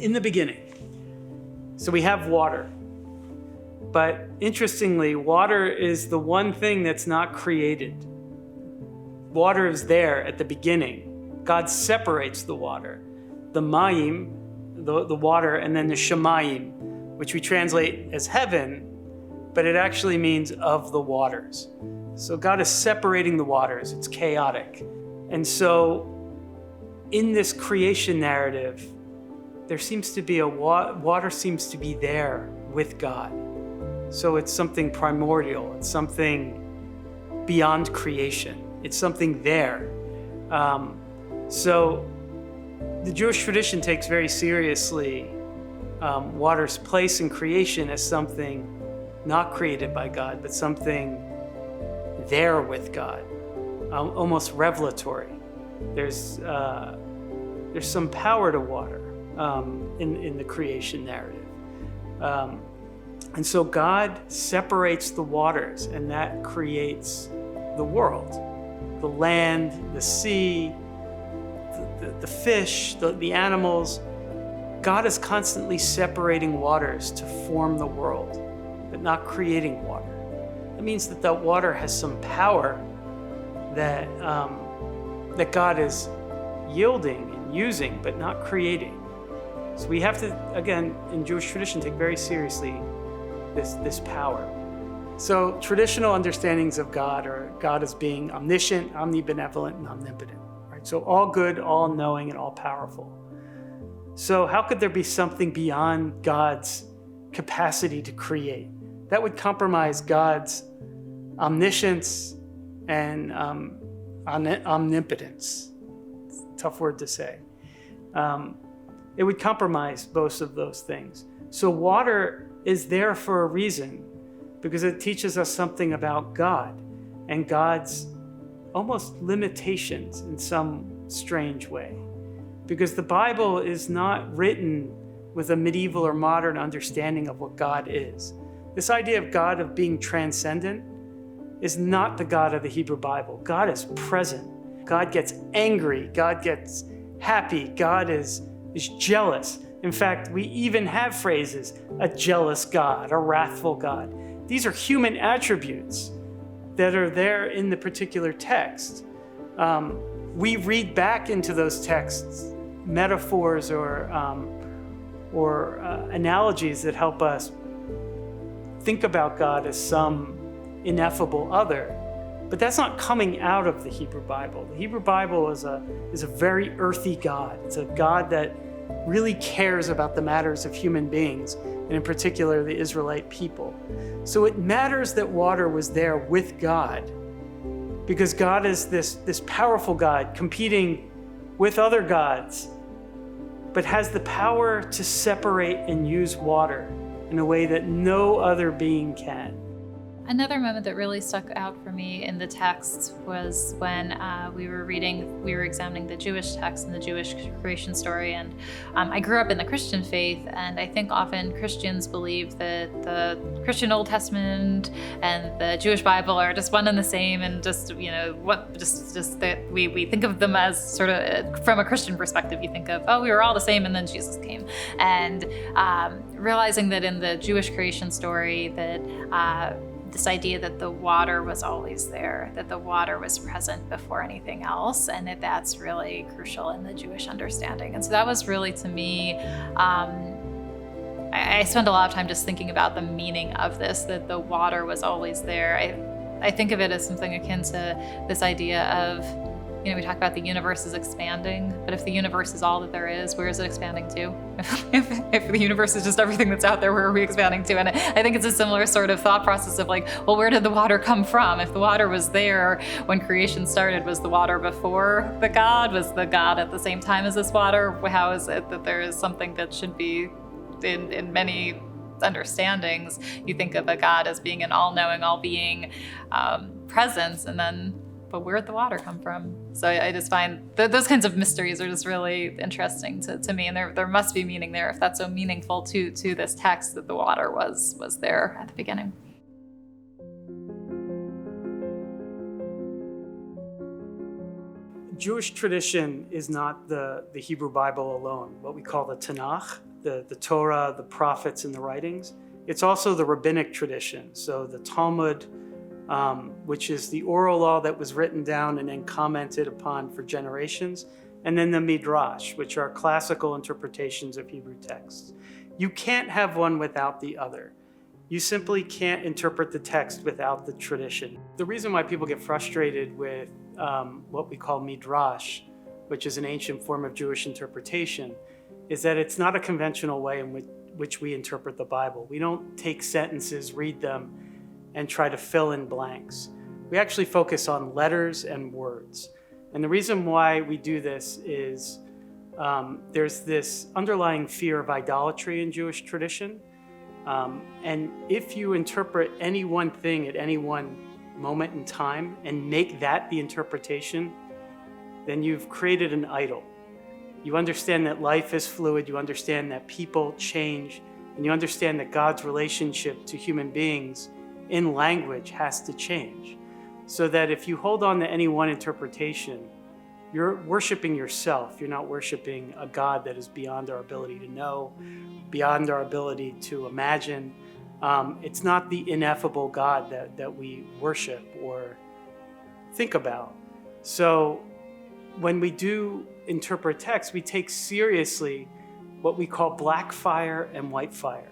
in the beginning. So we have water. But interestingly, water is the one thing that's not created. Water is there at the beginning. God separates the water. The mayim, the water, and then the shamayim, which we translate as heaven, but it actually means of the waters. So God is separating the waters. It's chaotic. And so in this creation narrative, there seems to be water seems to be there with God. So it's something primordial. It's something beyond creation. It's something there. So the Jewish tradition takes very seriously water's place in creation as something not created by God, but something there with God, almost revelatory. There's some power to water in the creation narrative. And so God separates the waters, and that creates the world, the land, the sea, the fish, the animals. God is constantly separating waters to form the world, but not creating water. It means that that water has some power that God is yielding and using, but not creating. So we have to, again, in Jewish tradition, take very seriously this power. So traditional understandings of God are God as being omniscient, omnibenevolent, and omnipotent. Right? So all good, all knowing, and all powerful. So how could there be something beyond God's capacity to create? That would compromise God's omniscience and omnipotence. It's a tough word to say. It would compromise both of those things. So water is there for a reason, because it teaches us something about God and God's almost limitations in some strange way. Because the Bible is not written with a medieval or modern understanding of what God is. This idea of God of being transcendent is not the God of the Hebrew Bible. God is present. God gets angry. God gets happy. God is jealous. In fact, we even have phrases, a jealous God, a wrathful God. These are human attributes that are there in the particular text. We read back into those texts metaphors or analogies that help us think about God as some ineffable other. But that's not coming out of the Hebrew Bible. The Hebrew Bible is a very earthy God. It's a God that really cares about the matters of human beings, and in particular, the Israelite people. So it matters that water was there with God, because God is this powerful God competing with other gods, but has the power to separate and use water in a way that no other being can. Another moment that really stuck out for me in the text was when we were examining the Jewish text and the Jewish creation story. And I grew up in the Christian faith, and I think often Christians believe that the Christian Old Testament and the Jewish Bible are just one and the same, and just that we think of them as sort of, from a Christian perspective, you think of, oh, we were all the same, and then Jesus came. And realizing that in the Jewish creation story that this idea that the water was always there, that the water was present before anything else, and that's really crucial in the Jewish understanding. And so that was really, to me, I spent a lot of time just thinking about the meaning of this, that the water was always there. I think of it as something akin to this idea of, we talk about the universe is expanding, but if the universe is all that there is, where is it expanding to? If the universe is just everything that's out there, where are we expanding to? And I think it's a similar sort of thought process of like, well, where did the water come from? If the water was there when creation started, was the water before the God? Was the God at the same time as this water? How is it that there is something that should be in many understandings? You think of a God as being an all-knowing, all-being presence, and then but where'd the water come from? So I just find those kinds of mysteries are just really interesting to me, and there must be meaning there if that's so meaningful to this text, that the water was there at the beginning. Jewish tradition is not the Hebrew Bible alone, what we call the Tanakh. the Torah, the prophets, and the writings. It's also the rabbinic tradition. So the Talmud, which is the oral law that was written down and then commented upon for generations, and then the Midrash, which are classical interpretations of Hebrew texts. You can't have one without the other. You simply can't interpret the text without the tradition. The reason why people get frustrated with what we call Midrash, which is an ancient form of Jewish interpretation, is that it's not a conventional way in which we interpret the Bible. We don't take sentences, read them, and try to fill in blanks. We actually focus on letters and words. And the reason why we do this is there's this underlying fear of idolatry in Jewish tradition. And if you interpret any one thing at any one moment in time and make that the interpretation, then you've created an idol. You understand that life is fluid, you understand that people change, and you understand that God's relationship to human beings in language has to change. So that if you hold on to any one interpretation, you're worshiping yourself. You're not worshiping a God that is beyond our ability to know, beyond our ability to imagine. It's not the ineffable God that we worship or think about. So when we do interpret text, we take seriously what we call black fire and white fire.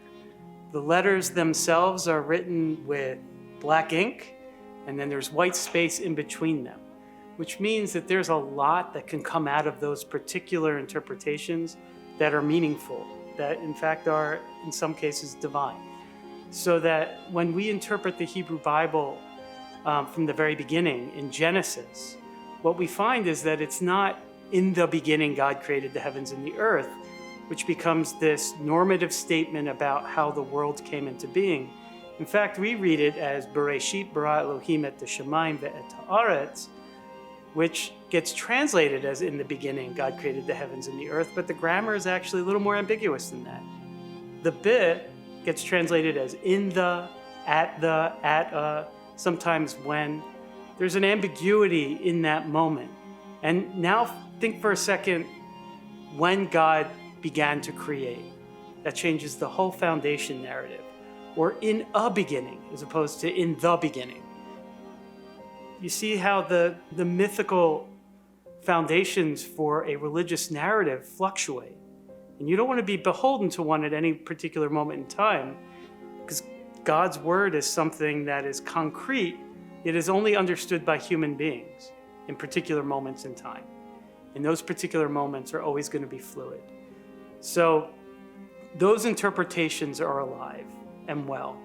The letters themselves are written with black ink, and then there's white space in between them, which means that there's a lot that can come out of those particular interpretations that are meaningful, that in fact are, in some cases, divine. So that when we interpret the Hebrew Bible from the very beginning in Genesis, what we find is that it's not in the beginning God created the heavens and the earth, which becomes this normative statement about how the world came into being. In fact, we read it as Bereshit bara Elohim et hashamayim ve'et haaretz, which gets translated as in the beginning God created the heavens and the earth, but the grammar is actually a little more ambiguous than that. The bit gets translated as in the, at, sometimes when. There's an ambiguity in that moment. And now think for a second when God began to create. That changes the whole foundation narrative. Or in a beginning, as opposed to in the beginning. You see how the mythical foundations for a religious narrative fluctuate. And you don't want to be beholden to one at any particular moment in time, because God's word is something that is concrete. It is only understood by human beings in particular moments in time. And those particular moments are always going to be fluid. So those interpretations are alive and well.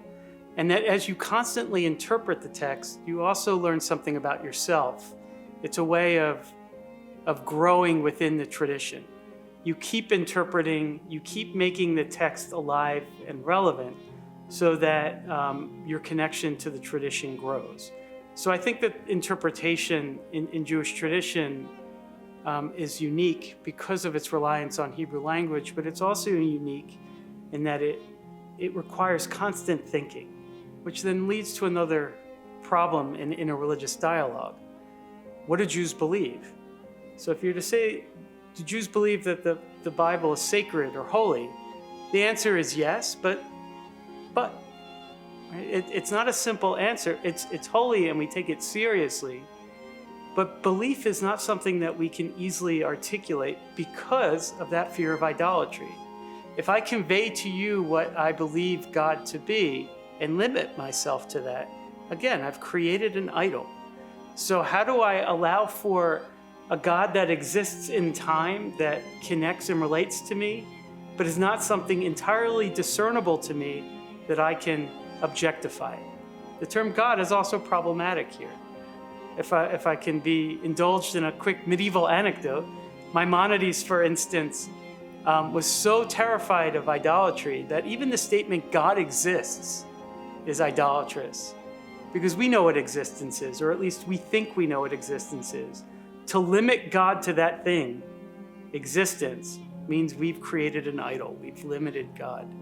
And that as you constantly interpret the text, you also learn something about yourself. It's a way of growing within the tradition. You keep interpreting, you keep making the text alive and relevant so that your connection to the tradition grows. So I think that interpretation in Jewish tradition is unique because of its reliance on Hebrew language, but it's also unique in that it requires constant thinking, which then leads to another problem in a religious dialogue. What do Jews believe? So if you're to say, do Jews believe that the Bible is sacred or holy? The answer is yes, but it's not a simple answer. It's holy and we take it seriously. But belief is not something that we can easily articulate because of that fear of idolatry. If I convey to you what I believe God to be and limit myself to that, again, I've created an idol. So how do I allow for a God that exists in time, that connects and relates to me, but is not something entirely discernible to me that I can objectify? The term God is also problematic here. If I can be indulged in a quick medieval anecdote, Maimonides, for instance, was so terrified of idolatry that even the statement God exists is idolatrous, because we know what existence is, or at least we think we know what existence is. To limit God to that thing, existence, means we've created an idol. We've limited God.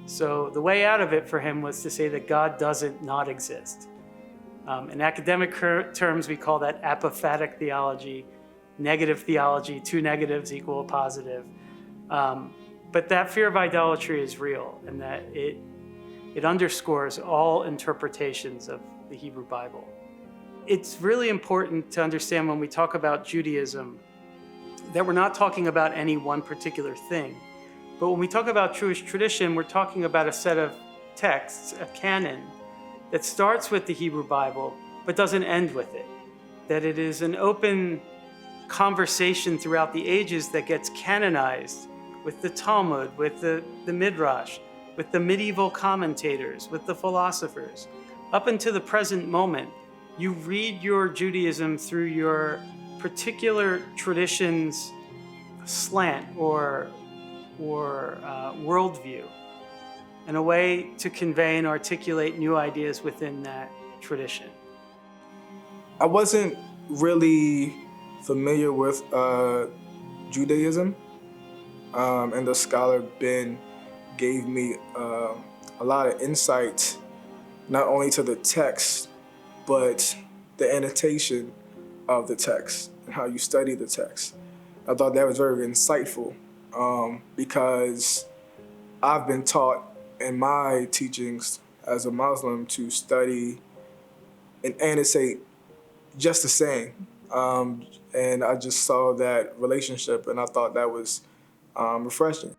So the way out of it for him was to say that God doesn't not exist. In academic terms, we call that apophatic theology, negative theology. Two negatives equal a positive. But that fear of idolatry is real, and that it underscores all interpretations of the Hebrew Bible. It's really important to understand when we talk about Judaism that we're not talking about any one particular thing. But when we talk about Jewish tradition, we're talking about a set of texts, a canon, that starts with the Hebrew Bible, but doesn't end with it. That it is an open conversation throughout the ages that gets canonized with the Talmud, with the Midrash, with the medieval commentators, with the philosophers. Up until the present moment, you read your Judaism through your particular tradition's slant or worldview, and a way to convey and articulate new ideas within that tradition. I wasn't really familiar with Judaism, and the scholar Ben gave me a lot of insight, not only to the text, but the annotation of the text and how you study the text. I thought that was very insightful, because I've been taught in my teachings as a Muslim to study and annotate just the same. And I just saw that relationship, and I thought that was refreshing.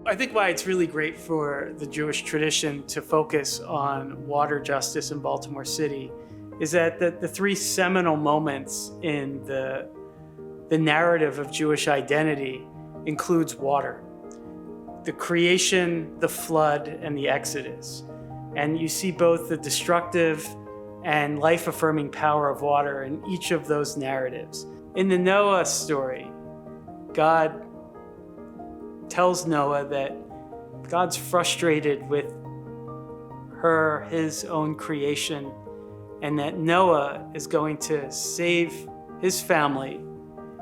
I think why it's really great for the Jewish tradition to focus on water justice in Baltimore City is that the three seminal moments in the narrative of Jewish identity includes water. The creation, the flood, and the Exodus. And you see both the destructive and life-affirming power of water in each of those narratives. In the Noah story, God tells Noah that God's frustrated with his own creation, and that Noah is going to save his family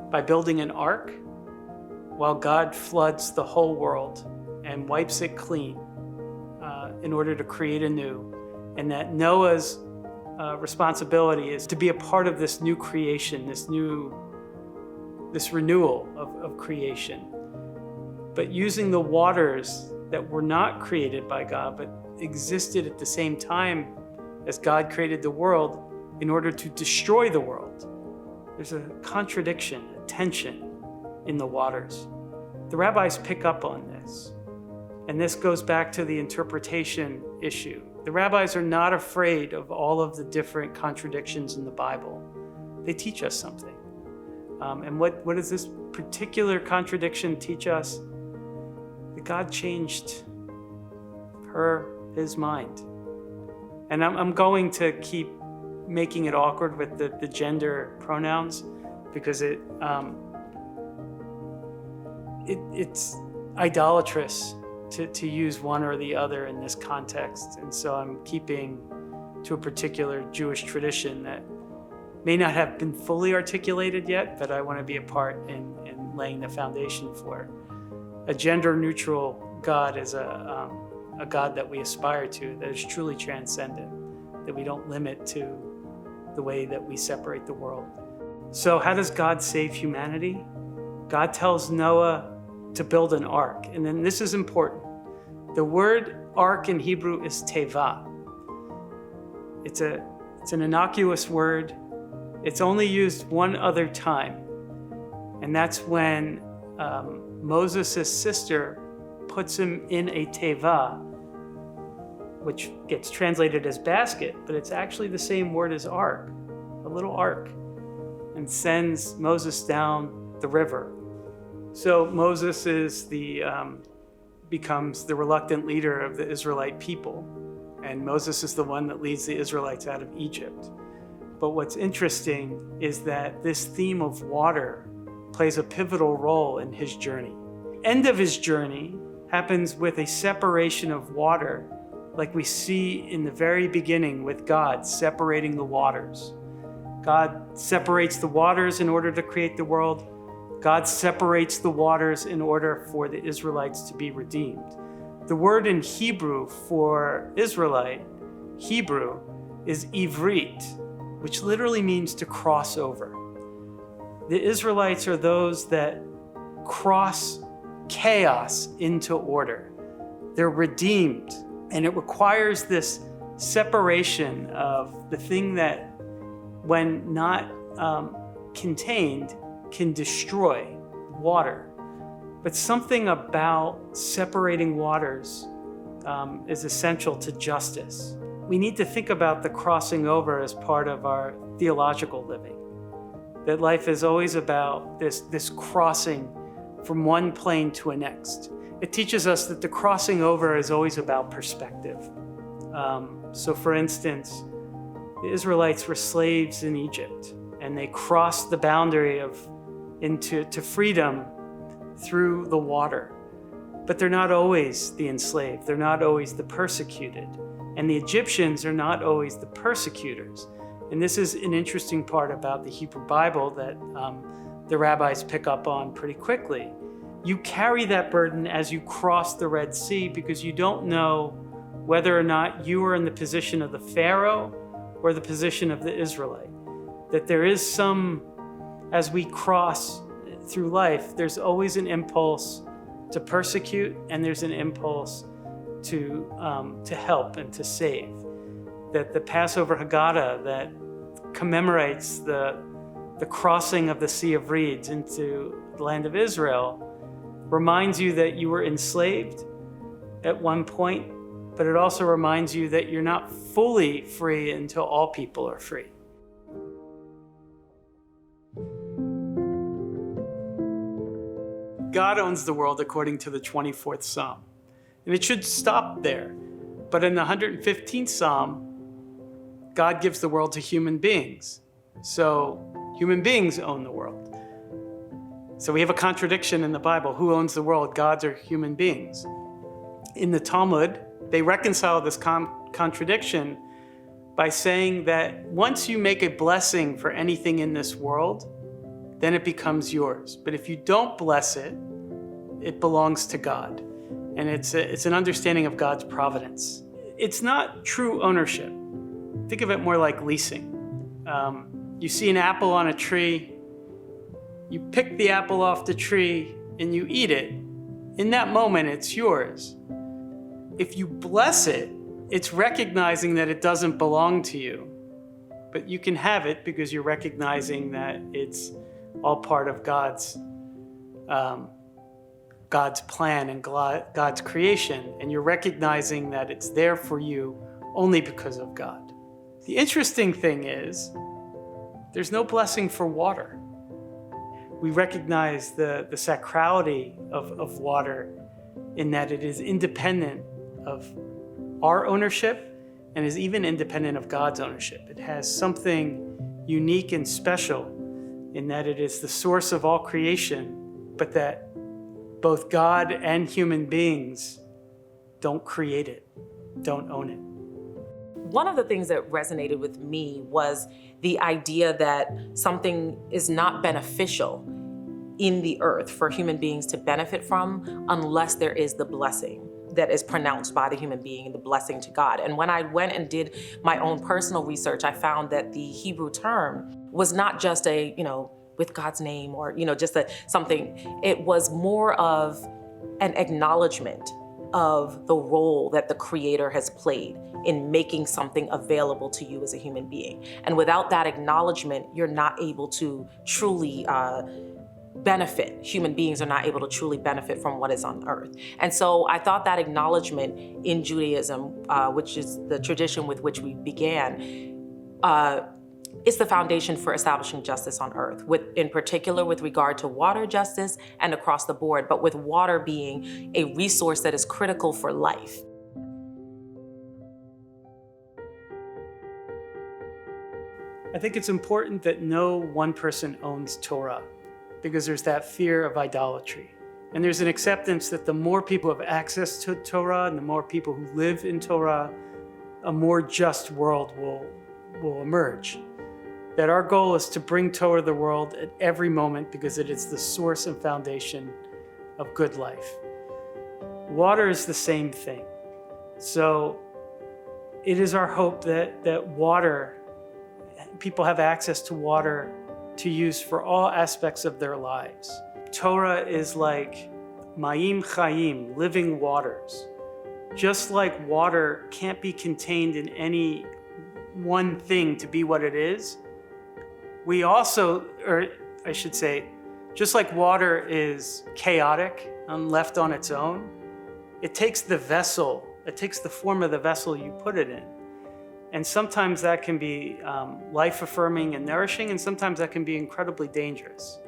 by building an ark while God floods the whole world and wipes it clean in order to create anew. And that Noah's responsibility is to be a part of this new creation, this renewal of creation. But using the waters that were not created by God, but existed at the same time as God created the world in order to destroy the world. There's a contradiction, a tension in the waters. The rabbis pick up on this. And this goes back to the interpretation issue. The rabbis are not afraid of all of the different contradictions in the Bible. They teach us something. And what does this particular contradiction teach us? That God changed his mind. And I'm going to keep making it awkward with the gender pronouns, because it's idolatrous to use one or the other in this context. And so I'm keeping to a particular Jewish tradition that may not have been fully articulated yet, but I want to be a part in laying the foundation for. A gender-neutral God is a God that we aspire to, that is truly transcendent, that we don't limit to the way that we separate the world. So how does God save humanity? God tells Noah to build an ark. And then this is important. The word ark in Hebrew is teva. It's an innocuous word. It's only used one other time. And that's when Moses' sister puts him in a teva, which gets translated as basket, but it's actually the same word as ark, a little ark, and sends Moses down the river. So Moses becomes the reluctant leader of the Israelite people, and Moses is the one that leads the Israelites out of Egypt. But what's interesting is that this theme of water plays a pivotal role in his journey. End of his journey happens with a separation of water, like we see in the very beginning with God separating the waters. God separates the waters in order to create the world. God separates the waters in order for the Israelites to be redeemed. The word in Hebrew for Israelite, Hebrew, is ivrit, which literally means to cross over. The Israelites are those that cross chaos into order. They're redeemed, and it requires this separation of the thing that, when not contained, can destroy water. But something about separating waters is essential to justice. We need to think about the crossing over as part of our theological living. That life is always about this crossing from one plane to a next. It teaches us that the crossing over is always about perspective. So for instance, the Israelites were slaves in Egypt, and they crossed the boundary into freedom through the water. But they're not always the enslaved. They're not always the persecuted. And the Egyptians are not always the persecutors. And this is an interesting part about the Hebrew Bible that the rabbis pick up on pretty quickly. You carry that burden as you cross the Red Sea because you don't know whether or not you are in the position of the Pharaoh or the position of the Israelite. That there is as we cross through life, there's always an impulse to persecute, and there's an impulse to help and to save. That the Passover Haggadah that commemorates the crossing of the Sea of Reeds into the land of Israel reminds you that you were enslaved at one point, but it also reminds you that you're not fully free until all people are free. God owns the world according to the 24th Psalm. And it should stop there. But in the 115th Psalm, God gives the world to human beings. So human beings own the world. So we have a contradiction in the Bible. Who owns the world, gods or human beings? In the Talmud, they reconcile this contradiction by saying that once you make a blessing for anything in this world, then it becomes yours. But if you don't bless it, it belongs to God. And it's an understanding of God's providence. It's not true ownership. Think of it more like leasing. You see an apple on a tree, you pick the apple off the tree and you eat it. In that moment, it's yours. If you bless it, it's recognizing that it doesn't belong to you. But you can have it because you're recognizing that it's all part of God's plan and God's creation, and you're recognizing that it's there for you only because of God. The interesting thing is, there's no blessing for water. We recognize the sacrality of water in that it is independent of our ownership and is even independent of God's ownership. It has something unique and special in that it is the source of all creation, but that both God and human beings don't create it, don't own it. One of the things that resonated with me was the idea that something is not beneficial in the earth for human beings to benefit from unless there is the blessing that is pronounced by the human being and the blessing to God. And when I went and did my own personal research, I found that the Hebrew term was not just a, with God's name or, just something. It was more of an acknowledgement of the role that the Creator has played in making something available to you as a human being. And without that acknowledgement, you're not able to truly benefit. Human beings are not able to truly benefit from what is on earth. And so I thought that acknowledgement in Judaism, which is the tradition with which we began, is the foundation for establishing justice on earth, in particular with regard to water justice and across the board, but with water being a resource that is critical for life. I think it's important that no one person owns Torah, because there's that fear of idolatry. And there's an acceptance that the more people have access to Torah and the more people who live in Torah, a more just world will emerge. That our goal is to bring Torah to the world at every moment because it is the source and foundation of good life. Water is the same thing. So it is our hope that water, people have access to water to use for all aspects of their lives. Torah is like Mayim Chayim, living waters. Just like water can't be contained in any one thing to be what it is, we also, or I should say, just like water is chaotic and left on its own, it takes the vessel, it takes the form of the vessel you put it in. And sometimes that can be life-affirming and nourishing, and sometimes that can be incredibly dangerous.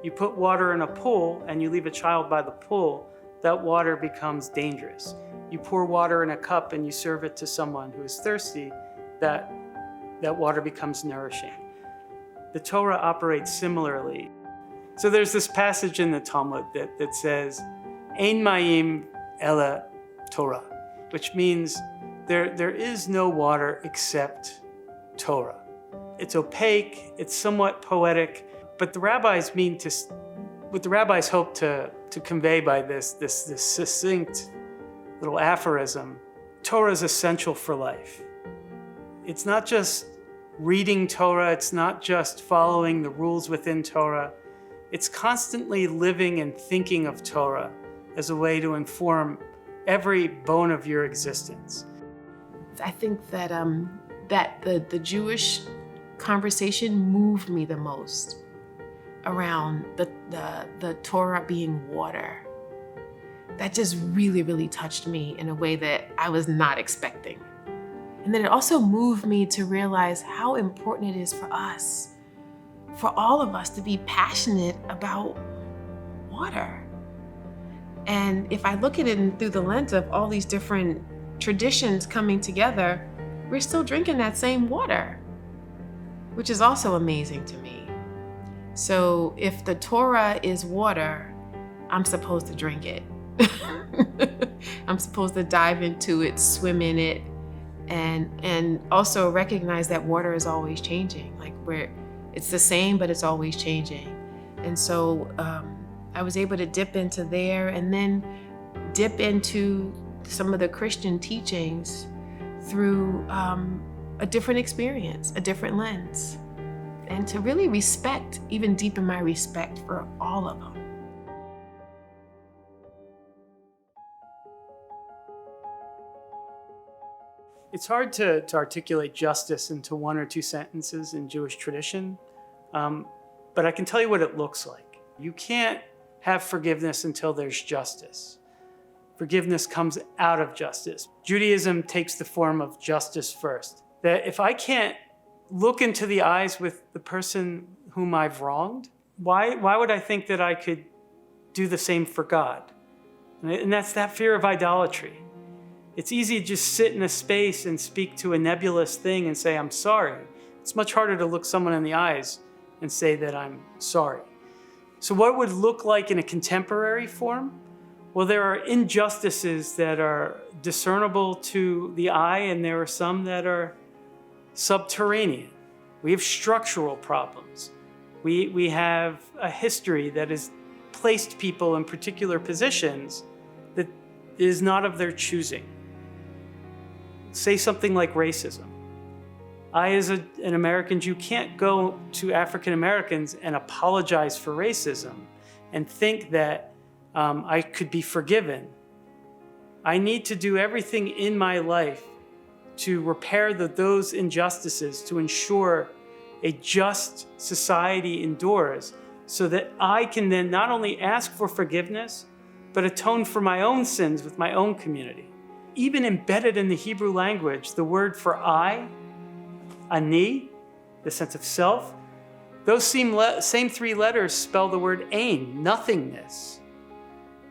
You put water in a pool and you leave a child by the pool, that water becomes dangerous. You pour water in a cup and you serve it to someone who is thirsty, that water becomes nourishing. The Torah operates similarly. So there's this passage in the Talmud that says, Ein mayim ela Torah, which means there is no water except Torah. It's opaque, it's somewhat poetic, but what the rabbis hope to convey by this succinct little aphorism, Torah is essential for life. It's not just reading Torah, it's not just following the rules within Torah, it's constantly living and thinking of Torah as a way to inform every bone of your existence. I think that the Jewish conversation moved me the most around the Torah being water. That just really, really touched me in a way that I was not expecting. And then it also moved me to realize how important it is for us, for all of us, to be passionate about water. And if I look at it through the lens of all these different traditions coming together, we're still drinking that same water, which is also amazing to me. So if the Torah is water, I'm supposed to drink it. I'm supposed to dive into it, swim in it, and also recognize that water is always changing. Like it's the same, but it's always changing. And so I was able to dip into there and then dip into some of the Christian teachings through a different experience, a different lens, and to really respect, even deepen my respect for all of them. It's hard to articulate justice into one or two sentences in Jewish tradition, but I can tell you what it looks like. You can't have forgiveness until there's justice. Forgiveness comes out of justice. Judaism takes the form of justice first. That if I can't look into the eyes with the person whom I've wronged, why would I think that I could do the same for God? And that's that fear of idolatry. It's easy to just sit in a space and speak to a nebulous thing and say, I'm sorry. It's much harder to look someone in the eyes and say that I'm sorry. So what would look like in a contemporary form? Well, there are injustices that are discernible to the eye, and there are some that are subterranean. We have structural problems. We have a history that has placed people in particular positions that is not of their choosing. Say something like racism. I, as an American Jew, can't go to African Americans and apologize for racism and think that I could be forgiven. I need to do everything in my life to repair those injustices, to ensure a just society endures, so that I can then not only ask for forgiveness, but atone for my own sins with my own community. Even embedded in the Hebrew language, the word for I, ani, the sense of self, those same three letters spell the word ein, nothingness.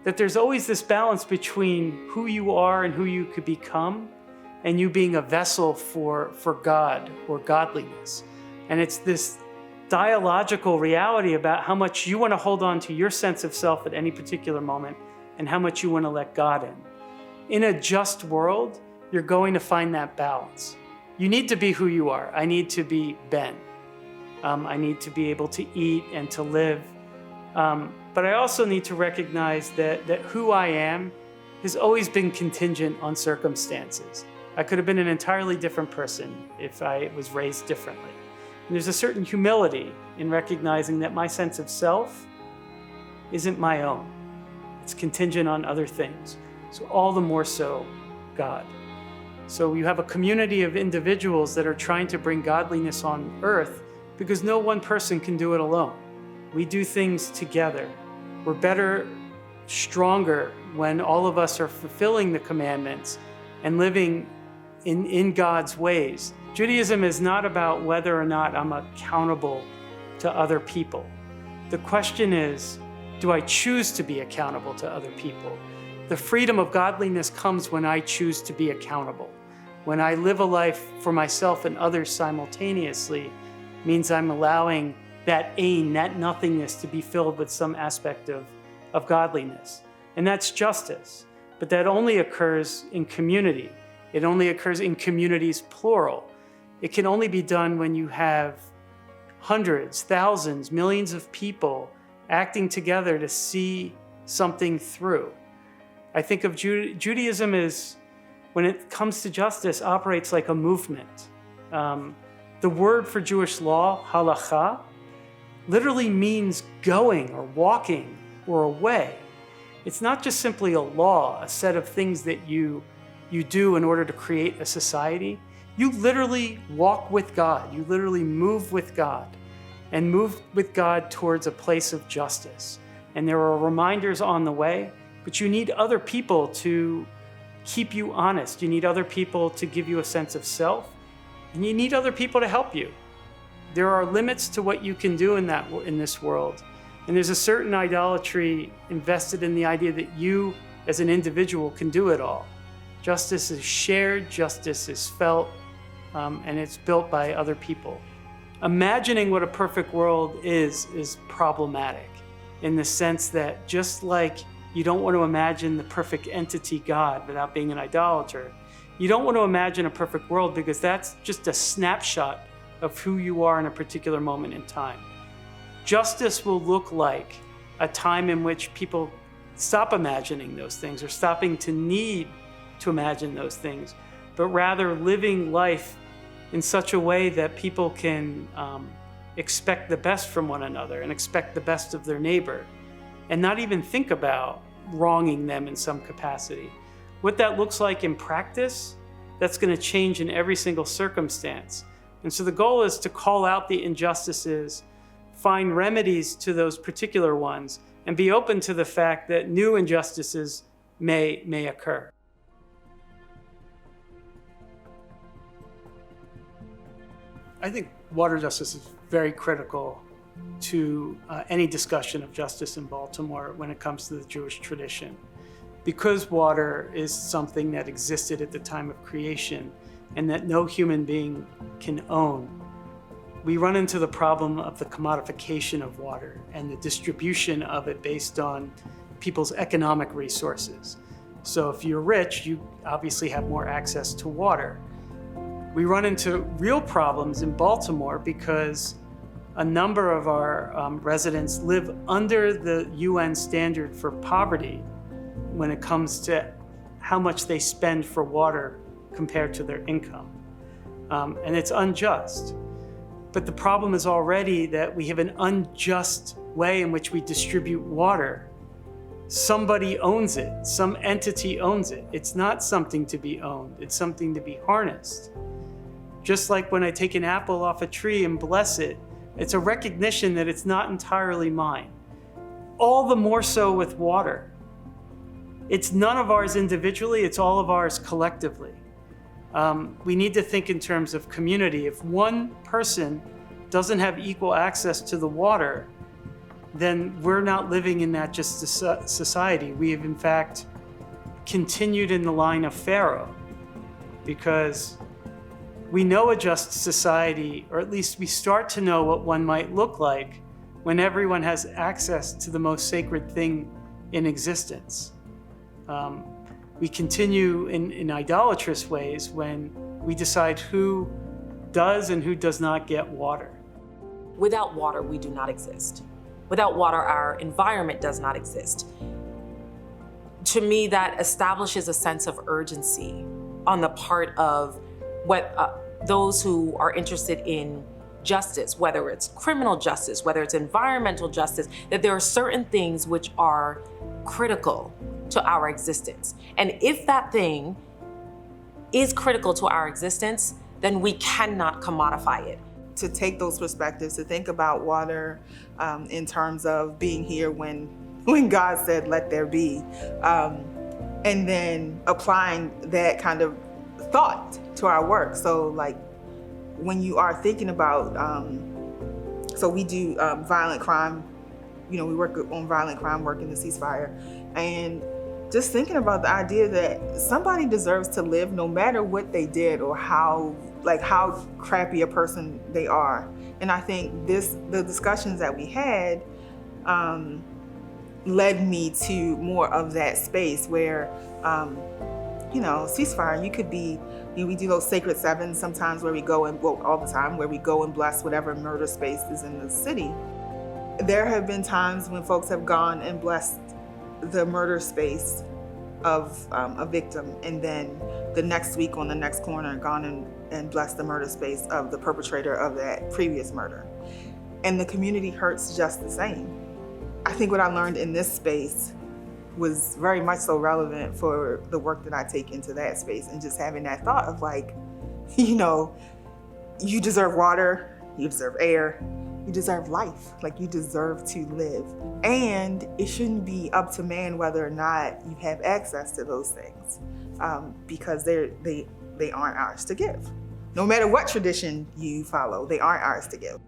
That there's always this balance between who you are and who you could become, and you being a vessel for God or godliness. And it's this dialogical reality about how much you want to hold on to your sense of self at any particular moment and how much you want to let God in. In a just world, you're going to find that balance. You need to be who you are. I need to be Ben. I need to be able to eat and to live. But I also need to recognize that who I am has always been contingent on circumstances. I could have been an entirely different person if I was raised differently. And there's a certain humility in recognizing that my sense of self isn't my own. It's contingent on other things. So all the more so, God. So you have a community of individuals that are trying to bring godliness on earth because no one person can do it alone. We do things together. We're better, stronger when all of us are fulfilling the commandments and living in God's ways. Judaism is not about whether or not I'm accountable to other people. The question is, do I choose to be accountable to other people? The freedom of godliness comes when I choose to be accountable. When I live a life for myself and others simultaneously, means I'm allowing that ain, that nothingness, to be filled with some aspect of godliness. And that's justice. But that only occurs in community. It only occurs in communities, plural. It can only be done when you have hundreds, thousands, millions of people acting together to see something through. I think of Judaism as, when it comes to justice, operates like a movement. The word for Jewish law, halacha, literally means going or walking or a way. It's not just simply a law, a set of things that you do in order to create a society. You literally walk with God. You literally move with God and move with God towards a place of justice. And there are reminders on the way, but you need other people to keep you honest. You need other people to give you a sense of self, and you need other people to help you. There are limits to what you can do in this world. And there's a certain idolatry invested in the idea that you as an individual can do it all. Justice is shared, justice is felt, and it's built by other people. Imagining what a perfect world is problematic, in the sense that just like you don't want to imagine the perfect entity God without being an idolater, you don't want to imagine a perfect world because that's just a snapshot of who you are in a particular moment in time. Justice will look like a time in which people stop imagining those things or stopping to need to imagine those things, but rather living life in such a way that people can expect the best from one another and expect the best of their neighbor and not even think about wronging them in some capacity. What that looks like in practice, that's going to change in every single circumstance. And so the goal is to call out the injustices, find remedies to those particular ones, and be open to the fact that new injustices may occur. I think water justice is very critical to any discussion of justice in Baltimore when it comes to the Jewish tradition. Because water is something that existed at the time of creation and that no human being can own, we run into the problem of the commodification of water and the distribution of it based on people's economic resources. So if you're rich, you obviously have more access to water. We run into real problems in Baltimore because a number of our residents live under the UN standard for poverty when it comes to how much they spend for water compared to their income. And it's unjust. But the problem is already that we have an unjust way in which we distribute water. Somebody owns it, some entity owns it. It's not something to be owned, it's something to be harnessed. Just like when I take an apple off a tree and bless it, it's a recognition that it's not entirely mine. All the more so with water. It's none of ours individually, it's all of ours collectively. We need to think in terms of community. If one person doesn't have equal access to the water, then we're not living in that just society. We have in fact continued in the line of Pharaoh, because we know a just society, or at least we start to know what one might look like when everyone has access to the most sacred thing in existence. We continue in idolatrous ways when we decide who does and who does not get water. Without water, we do not exist. Without water, our environment does not exist. To me, that establishes a sense of urgency on the part of those who are interested in justice, whether it's criminal justice, whether it's environmental justice, that there are certain things which are critical to our existence. And if that thing is critical to our existence, then we cannot commodify it. To take those perspectives, to think about water in terms of being here when God said, let there be, and then applying that kind of thought to our work. So like when you are thinking about, so we do violent crime, we work on violent crime work in the ceasefire, and just thinking about the idea that somebody deserves to live no matter what they did or how crappy a person they are. And I think the discussions that we had led me to more of that space where, ceasefire, you could be, we do those sacred sevens sometimes where we go and, well, all the time, where we go and bless whatever murder space is in the city. There have been times when folks have gone and blessed the murder space of a victim, and then the next week on the next corner gone and blessed the murder space of the perpetrator of that previous murder. And the community hurts just the same. I think what I learned in this space was very much so relevant for the work that I take into that space, and just having that thought of like, you deserve water, you deserve air, you deserve life, like you deserve to live. And it shouldn't be up to man whether or not you have access to those things, because they aren't ours to give. No matter what tradition you follow, they aren't ours to give.